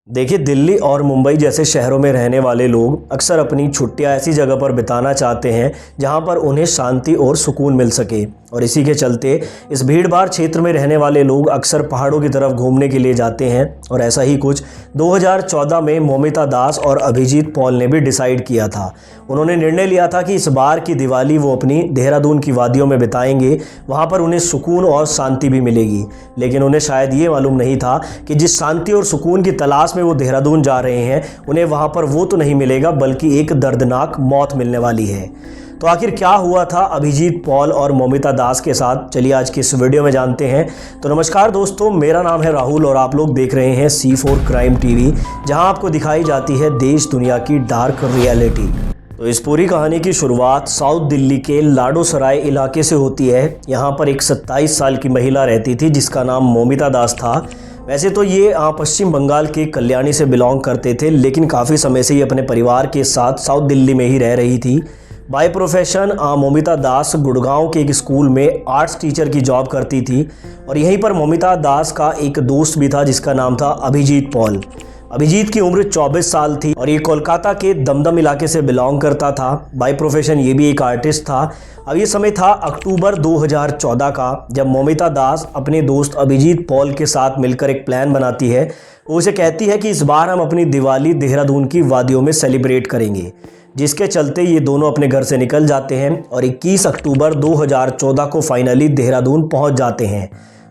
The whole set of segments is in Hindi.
देखिए, दिल्ली और मुंबई जैसे शहरों में रहने वाले लोग अक्सर अपनी छुट्टियां ऐसी जगह पर बिताना चाहते हैं जहां पर उन्हें शांति और सुकून मिल सके। और इसी के चलते इस भीड़-भाड़ क्षेत्र में रहने वाले लोग अक्सर पहाड़ों की तरफ घूमने के लिए जाते हैं। और ऐसा ही कुछ 2014 में मौमिता दास और अभिजीत पॉल ने भी डिसाइड किया था। उन्होंने निर्णय लिया था कि इस बार की दिवाली वो अपनी देहरादून की वादियों में बिताएंगे। वहाँ पर उन्हें सुकून और शांति भी मिलेगी। लेकिन उन्हें शायद ये मालूम नहीं था कि जिस शांति और सुकून की तलाश में वो देहरादून जा रहे हैं, उन्हें वहाँ पर वो तो नहीं मिलेगा बल्कि एक दर्दनाक मौत मिलने वाली है। तो आखिर क्या हुआ था अभिजीत पॉल और मौमिता दास के साथ, चलिए आज की इस वीडियो में जानते हैं। तो नमस्कार दोस्तों, मेरा नाम है राहुल और आप लोग देख रहे हैं C4 क्राइम टीवी, जहां आपको दिखाई जाती है देश दुनिया की डार्क रियलिटी। तो इस पूरी कहानी की शुरुआत साउथ दिल्ली के लाडोसराय इलाके से होती है। यहाँ पर एक 27 साल की महिला रहती थी जिसका नाम मौमिता दास था। वैसे तो ये पश्चिम बंगाल के कल्याणी से बिलोंग करते थे, लेकिन काफ़ी समय से ये अपने परिवार के साथ साउथ दिल्ली में ही रह रही थी। बाय प्रोफेशन मौमिता दास गुड़गांव के एक स्कूल में आर्ट्स टीचर की जॉब करती थी। और यहीं पर मौमिता दास का एक दोस्त भी था जिसका नाम था अभिजीत पॉल। अभिजीत की उम्र 24 साल थी और ये कोलकाता के दमदम इलाके से बिलोंग करता था। बाय प्रोफेशन ये भी एक आर्टिस्ट था। अब ये समय था अक्टूबर 2014 का, जब मौमिता दास अपने दोस्त अभिजीत पॉल के साथ मिलकर एक प्लान बनाती है। वो उसे कहती है कि इस बार हम अपनी दिवाली देहरादून की वादियों में सेलिब्रेट करेंगे, जिसके चलते ये दोनों अपने घर से निकल जाते हैं और 21 अक्टूबर 2014 को फाइनली देहरादून पहुंच जाते हैं।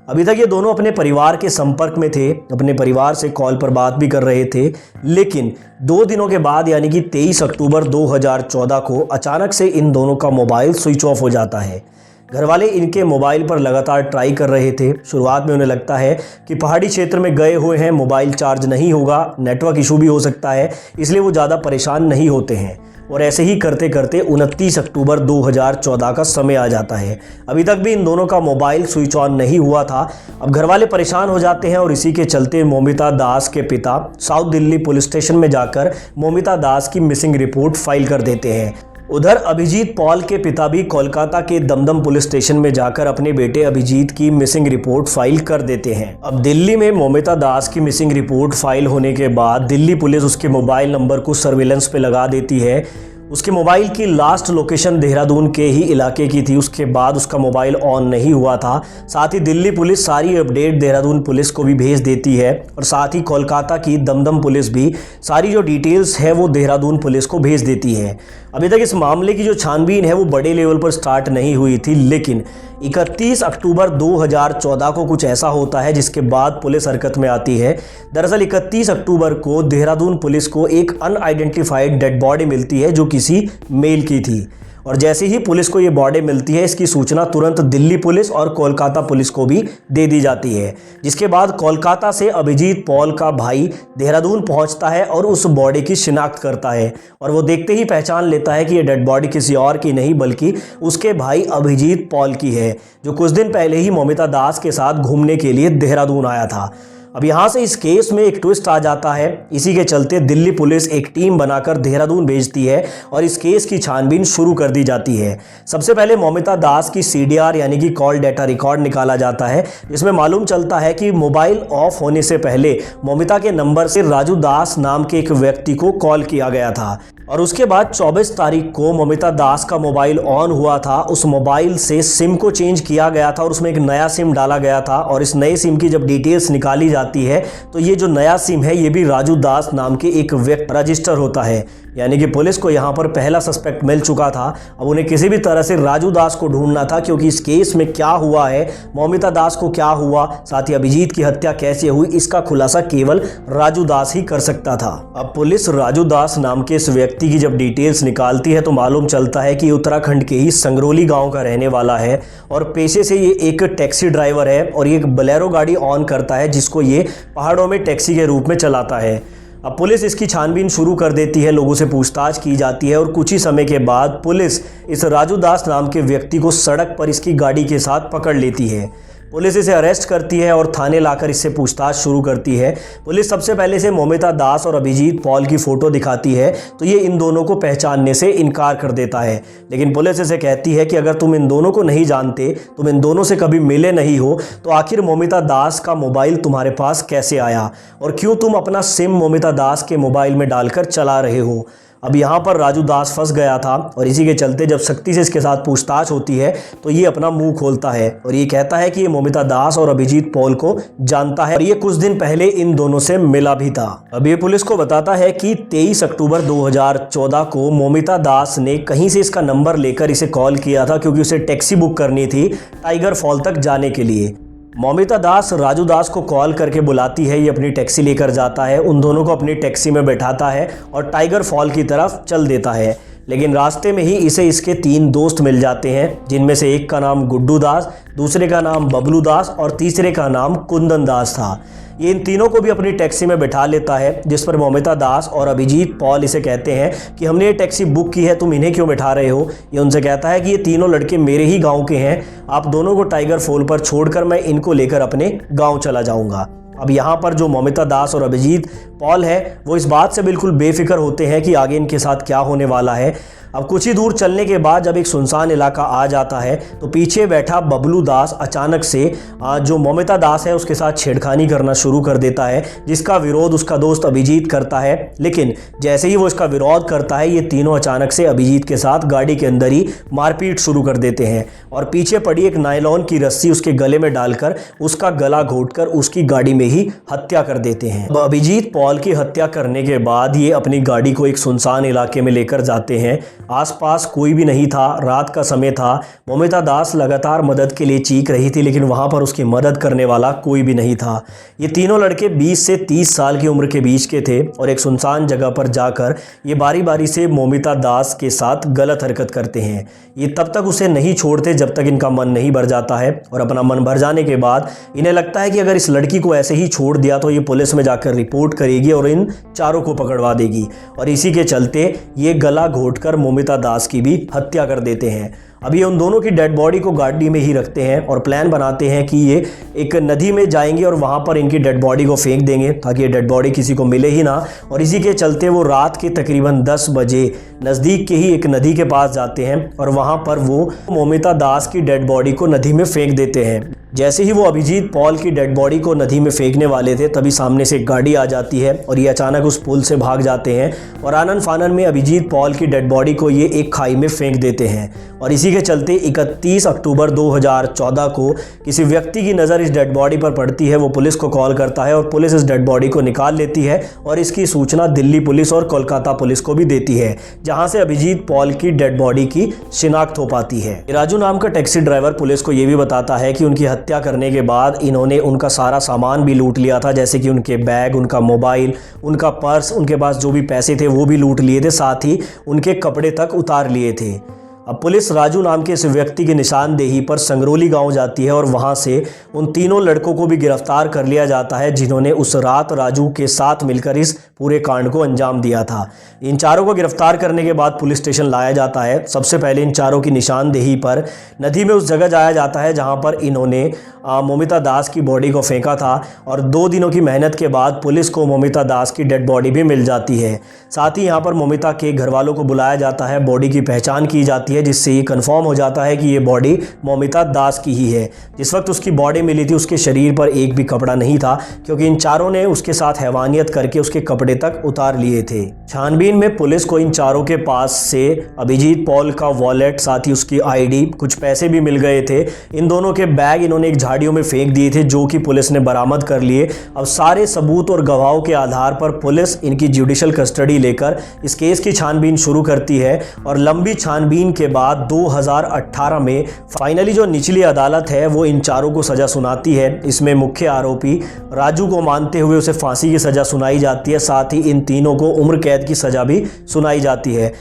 अभी तक ये दोनों अपने परिवार के संपर्क में थे, अपने परिवार से कॉल पर बात भी कर रहे थे। लेकिन 2 दिनों के बाद यानी कि 23 अक्टूबर 2014 को अचानक से इन दोनों का मोबाइल स्विच ऑफ हो जाता है। घर वाले इनके मोबाइल पर लगातार ट्राई कर रहे थे। शुरुआत में उन्हें लगता है कि पहाड़ी क्षेत्र में गए हुए हैं, मोबाइल चार्ज नहीं होगा, नेटवर्क इशू भी हो सकता है, इसलिए वो ज़्यादा परेशान नहीं होते हैं। और ऐसे ही करते करते 29 अक्टूबर 2014 का समय आ जाता है। अभी तक भी इन दोनों का मोबाइल स्विच ऑन नहीं हुआ था। अब घर वाले परेशान हो जाते हैं और इसी के चलते मौमिता दास के पिता साउथ दिल्ली पुलिस स्टेशन में जाकर मौमिता दास की मिसिंग रिपोर्ट फाइल कर देते हैं। उधर अभिजीत पॉल के पिता भी कोलकाता के दमदम पुलिस स्टेशन में जाकर अपने बेटे अभिजीत की मिसिंग रिपोर्ट फाइल कर देते हैं। अब दिल्ली में मौमिता दास की मिसिंग रिपोर्ट फाइल होने के बाद दिल्ली पुलिस उसके मोबाइल नंबर को सर्विलेंस पे लगा देती है। उसके मोबाइल की लास्ट लोकेशन देहरादून के ही इलाके की थी। उसके बाद उसका मोबाइल ऑन नहीं हुआ था। साथ ही दिल्ली पुलिस सारी अपडेट देहरादून पुलिस को भी भेज देती है और साथ ही कोलकाता की दमदम पुलिस भी सारी जो डिटेल्स है वो देहरादून पुलिस को भेज देती है। अभी तक इस मामले की जो छानबीन है वो बड़े लेवल पर स्टार्ट नहीं हुई थी, लेकिन 31 अक्टूबर 2014 को कुछ ऐसा होता है जिसके बाद पुलिस हरकत में आती है। दरअसल 31 अक्टूबर को देहरादून पुलिस को एक अनआइडेंटिफाइड डेड बॉडी मिलती है जो किसी मेल की थी। और जैसे ही पुलिस को ये बॉडी मिलती है, इसकी सूचना तुरंत दिल्ली पुलिस और कोलकाता पुलिस को भी दे दी जाती है। जिसके बाद कोलकाता से अभिजीत पॉल का भाई देहरादून पहुंचता है और उस बॉडी की शिनाख्त करता है। और वो देखते ही पहचान लेता है कि ये डेड बॉडी किसी और की नहीं बल्कि उसके भाई अभिजीत पॉल की है, जो कुछ दिन पहले ही मौमिता दास के साथ घूमने के लिए देहरादून आया था। अब यहाँ से इस केस में एक ट्विस्ट आ जाता है। इसी के चलते दिल्ली पुलिस एक टीम बनाकर देहरादून भेजती है और इस केस की छानबीन शुरू कर दी जाती है। सबसे पहले मौमिता दास की CDR यानी कि कॉल डेटा रिकॉर्ड निकाला जाता है, जिसमें मालूम चलता है कि मोबाइल ऑफ होने से पहले मौमिता के नंबर से राजू दास नाम के एक व्यक्ति को कॉल किया गया था। और उसके बाद 24 तारीख को मौमिता दास का मोबाइल ऑन हुआ था। उस मोबाइल से सिम को चेंज किया गया था और उसमें एक नया सिम डाला गया था। और इस नए सिम की जब डिटेल्स निकाली जाती है तो ये जो नया सिम है ये भी राजू दास नाम के एक व्यक्ति रजिस्टर होता है। यानी कि पुलिस को यहाँ पर पहला सस्पेक्ट मिल चुका था। अब उन्हें किसी भी तरह से राजू दास को ढूंढना था, क्योंकि इस केस में क्या हुआ है, मौमिता दास को क्या हुआ, साथ ही अभिजीत की हत्या कैसे हुई, इसका खुलासा केवल राजू दास ही कर सकता था। अब पुलिस राजू दास नाम के इस व्यक्ति की जब डिटेल्स निकालती है तो मालूम चलता है कि उत्तराखंड के ही संगरोली गाँव का रहने वाला है और पेशे से ये एक टैक्सी ड्राइवर है और ये एक बोलेरो गाड़ी ऑन करता है जिसको ये पहाड़ों में टैक्सी के रूप में चलाता है। अब पुलिस इसकी छानबीन शुरू कर देती है, लोगों से पूछताछ की जाती है और कुछ ही समय के बाद पुलिस इस राजू दास नाम के व्यक्ति को सड़क पर इसकी गाड़ी के साथ पकड़ लेती है। पुलिस इसे अरेस्ट करती है और थाने लाकर इससे पूछताछ शुरू करती है। पुलिस सबसे पहले से मोमिता दास और अभिजीत पॉल की फ़ोटो दिखाती है तो ये इन दोनों को पहचानने से इनकार कर देता है, लेकिन पुलिस इसे कहती है कि अगर तुम इन दोनों को नहीं जानते, तुम इन दोनों से कभी मिले नहीं हो, तो आखिर मोमिता दास का मोबाइल तुम्हारे पास कैसे आया और क्यों तुम अपना सिम मोमिता दास के मोबाइल में डालकर चला रहे हो। अब यहाँ पर राजू दास फंस गया था और इसी के चलते जब सख्ती से इसके साथ पूछताछ होती है तो ये अपना मुंह खोलता है और ये कहता है कि ये मोमिता दास और अभिजीत पॉल को जानता है और ये कुछ दिन पहले इन दोनों से मिला भी था। अब ये पुलिस को बताता है कि 23 अक्टूबर 2014 को मोमिता दास ने कहीं से इसका नंबर लेकर इसे कॉल किया था क्योंकि उसे टैक्सी बुक करनी थी टाइगर फॉल तक जाने के लिए। मोमिता दास राजू दास को कॉल करके बुलाती है, ये अपनी टैक्सी लेकर जाता है, उन दोनों को अपनी टैक्सी में बैठाता है और टाइगर फॉल की तरफ चल देता है। लेकिन रास्ते में ही इसे इसके 3 दोस्त मिल जाते हैं, जिनमें से एक का नाम गुड्डू दास, दूसरे का नाम बबलू दास और तीसरे का नाम कुंदन दास था। ये इन तीनों को भी अपनी टैक्सी में बैठा लेता है, जिस पर मोमिता दास और अभिजीत पॉल इसे कहते हैं कि हमने ये टैक्सी बुक की है, तुम इन्हें क्यों बैठा रहे हो। ये उनसे कहता है कि ये तीनों लड़के मेरे ही गांव के हैं, आप दोनों को टाइगर फॉल पर छोड़कर मैं इनको लेकर अपने गांव चला जाऊंगा। अब यहाँ पर जो मोमिता दास और अभिजीत पॉल है वो इस बात से बिल्कुल बेफिक्र होते हैं कि आगे इनके साथ क्या होने वाला है। अब कुछ ही दूर चलने के बाद जब एक सुनसान इलाका आ जाता है तो पीछे बैठा बबलू दास अचानक से जो मोमिता दास है उसके साथ छेड़खानी करना शुरू कर देता है, जिसका विरोध उसका दोस्त अभिजीत करता है। लेकिन जैसे ही वो इसका विरोध करता है ये तीनों अचानक से अभिजीत के साथ गाड़ी के अंदर ही मारपीट शुरू कर देते हैं और पीछे पड़ी एक नायलॉन की रस्सी उसके गले में डालकर उसका गला घोंटकर उसकी गाड़ी में ही हत्या कर देते हैं। अब अभिजीत पॉल की हत्या करने के बाद ये अपनी गाड़ी को एक सुनसान इलाके में लेकर जाते हैं। आसपास कोई भी नहीं था, रात का समय था। मोमिता दास लगातार मदद के लिए चीख रही थी लेकिन वहां पर उसकी मदद करने वाला कोई भी नहीं था। ये तीनों लड़के 20 से 30 साल की उम्र के बीच के थे और एक सुनसान जगह पर जाकर ये बारी बारी से मोमिता दास के साथ गलत हरकत करते हैं। ये तब तक उसे नहीं छोड़ते जब तक इनका मन नहीं भर जाता है और अपना मन भर जाने के बाद इन्हें लगता है कि अगर इस लड़की को ऐसे ही छोड़ दिया तो ये पुलिस में जाकर रिपोर्ट करेगी और इन चारों को पकड़वा देगी और इसी के चलते ये गला घोंटकर मोमिता दास की भी हत्या कर देते हैं। अब ये उन दोनों की डेड बॉडी को गाड़ी में ही रखते हैं और प्लान बनाते हैं कि ये एक नदी में जाएंगे और वहाँ पर इनकी डेड बॉडी को फेंक देंगे ताकि ये डेड बॉडी किसी को मिले ही ना। और इसी के चलते वो रात के तकरीबन 10 बजे नज़दीक के ही एक नदी के पास जाते हैं और वहाँ पर वो मोमिता दास की डेड बॉडी को नदी में फेंक देते हैं। जैसे ही वो अभिजीत पॉल की डेड बॉडी को नदी में फेंकने वाले थे तभी सामने से एक गाड़ी आ जाती है और ये अचानक उस पुल से भाग जाते हैं और आनन फानन में अभिजीत पॉल की डेड बॉडी को ये एक खाई में फेंक देते हैं। और इसी के चलते 31 अक्टूबर 2014 को किसी व्यक्ति की नज़र इस डेड बॉडी पर पड़ती है। वो पुलिस को कॉल करता है और पुलिस इस डेड बॉडी को निकाल लेती है और इसकी सूचना दिल्ली पुलिस और कोलकाता पुलिस को भी देती है, जहां से अभिजीत पॉल की डेड बॉडी की शिनाख्त हो पाती है। राजू नाम का टैक्सी ड्राइवर पुलिस को ये भी बताता है कि उनकी हत्या करने के बाद इन्होंने उनका सारा सामान भी लूट लिया था, जैसे कि उनके बैग, उनका मोबाइल, उनका पर्स, उनके पास जो भी पैसे थे वो भी लूट लिए थे, साथ ही उनके कपड़े तक उतार लिए थे। अब पुलिस राजू नाम के इस व्यक्ति की निशानदेही पर संगरोली गांव जाती है और वहां से उन तीनों लड़कों को भी गिरफ्तार कर लिया जाता है जिन्होंने उस रात राजू के साथ मिलकर इस पूरे कांड को अंजाम दिया था। इन चारों को गिरफ्तार करने के बाद पुलिस स्टेशन लाया जाता है। सबसे पहले इन चारों की निशानदेही पर नदी में उस जगह जाया जाता है जहां पर इन्होंने मोमिता दास की बॉडी को फेंका था और 2 दिनों की मेहनत के बाद पुलिस को मोमिता दास की डेड बॉडी भी मिल जाती है। साथ ही यहाँ पर मोमिता के घर वालों को बुलाया जाता है, बॉडी की पहचान की जाती है, जिससे ये कंफर्म हो जाता है कि ये बॉडी मोमिता दास की ही है। जिस वक्त उसकी बॉडी मिली थी उसके शरीर पर एक भी कपड़ा नहीं था, क्योंकि इन चारों ने उसके साथ हैवानियत करके उसके कपड़े तक उतार लिए थे। छानबीन में पुलिस को इन चारों के पास से अभिजीत पॉल का वॉलेट, साथ ही उसकी आईडी, कुछ पैसे भी मिल गए थे। इन दोनों के बैग इन्होंने एक झाड़ियों में फेंक दिए थे, जो कि पुलिस ने बरामद कर लिए। अब सारे सबूत और गवाहों के आधार पर पुलिस इनकी जुडिशियल कस्टडी लेकर इस केस की छानबीन शुरू करती है और लंबी छानबीन के बाद 2018 में फाइनली जो निचली अदालत है वो इन चारों को सजा सुनाती है। इसमें मुख्य आरोपी राजू को मानते हुए उसे फांसी की सजा सुनाई जाती है, साथ ही इन तीनों को उम्र कैद की सजा भी सुनाई जाती है।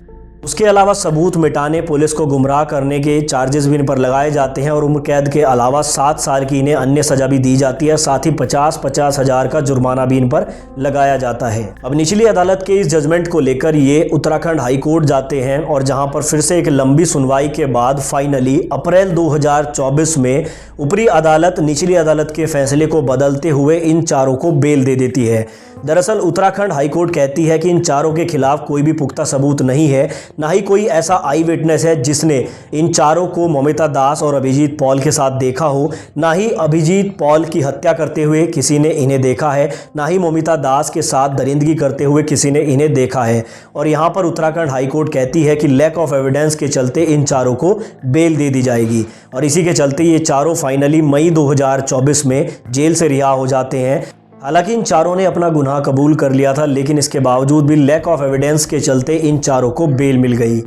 उसके अलावा सबूत मिटाने, पुलिस को गुमराह करने के चार्जेस भी इन पर लगाए जाते हैं और उम्र कैद के अलावा 7 साल की इन्हें अन्य सजा भी दी जाती है। साथ ही 50-50 हज़ार का जुर्माना भी इन पर लगाया जाता है। अब निचली अदालत के इस जजमेंट को लेकर ये उत्तराखंड हाई कोर्ट जाते हैं और जहां पर फिर से एक लंबी सुनवाई के बाद फाइनली अप्रैल 2024 में ऊपरी अदालत निचली अदालत के फैसले को बदलते हुए इन चारों को बेल दे देती है। दरअसल उत्तराखंड हाईकोर्ट कहती है कि इन चारों के खिलाफ कोई भी पुख्ता सबूत नहीं है, ना ही कोई ऐसा आई विटनेस है जिसने इन चारों को ममिता दास और अभिजीत पॉल के साथ देखा हो, ना ही अभिजीत पॉल की हत्या करते हुए किसी ने इन्हें देखा है, ना ही ममिता दास के साथ दरिंदगी करते हुए किसी ने इन्हें देखा है। और यहाँ पर उत्तराखंड हाईकोर्ट कहती है कि लैक ऑफ एविडेंस के चलते इन चारों को बेल दे दी जाएगी और इसी के चलते ये चारों फाइनली मई 2024 में जेल से रिहा हो जाते हैं। हालांकि इन चारों ने अपना गुनाह कबूल कर लिया था, लेकिन इसके बावजूद भी लैक ऑफ एविडेंस के चलते इन चारों को बेल मिल गई।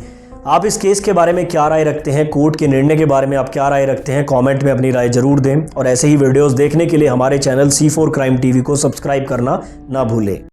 आप इस केस के बारे में क्या राय रखते हैं? कोर्ट के निर्णय के बारे में आप क्या राय रखते हैं? कमेंट में अपनी राय जरूर दें और ऐसे ही वीडियोस देखने के लिए हमारे चैनल C4 क्राइम टीवी को सब्सक्राइब करना ना भूलें।